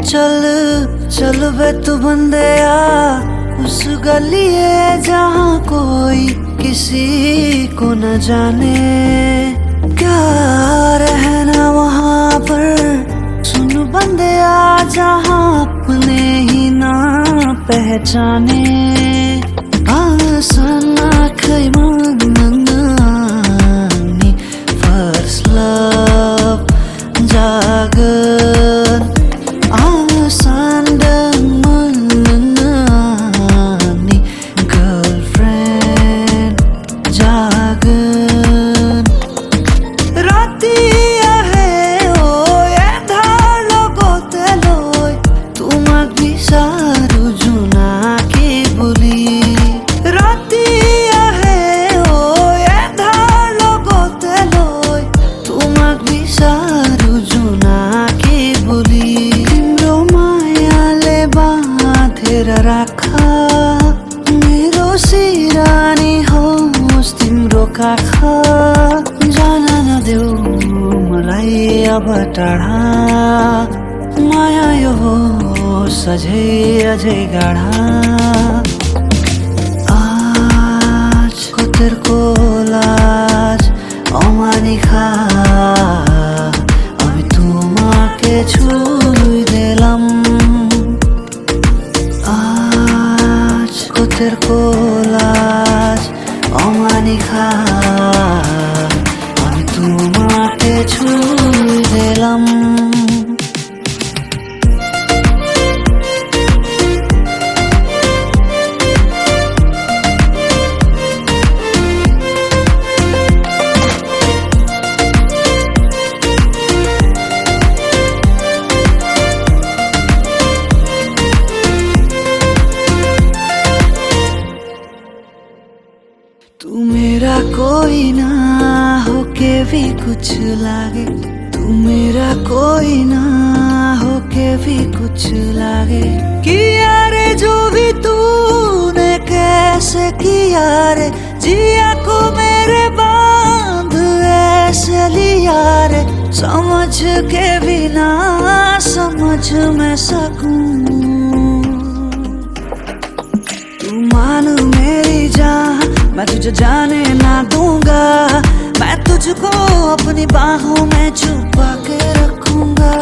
चल चल बे तू बंदेया, उस गली है जहाँ कोई किसी को न जाने। क्या रहना वहाँ पर सुन बंदेया, जहाँ अपने ही ना पहचाने। Sana kay mangnangani first love jagan sandang mangnangani girlfriend jagan rati ahe o ye dhalo gote loy tumak bisaru juna ke boli राखा मेरो सिरानी होस् तिम्रो काखा। जान नदेऊ मलाई अब टाढा, माया यो होस् अझै अझै गाढा। आज कतिको लाज अमानी खा আমি তোমাকে ছুঁই দিলাম। तेरे लाज अमानिखा আমি তোমাকে ছুঁই দিলাম। तू मेरा कोई ना हो के भी कुछ लागे, तू मेरा कोई ना हो के भी कुछ लागे। किया रे जो भी तूने कैसे किया रे, जिया को मेरे बांध ऐसे लिया रे। समझ के भी ना समझ मैं सकूं, तू मान मेरी जान मैं तुझे जाने ना दूंगा। मैं तुझको अपनी बाहों में छुपा के रखूंगा।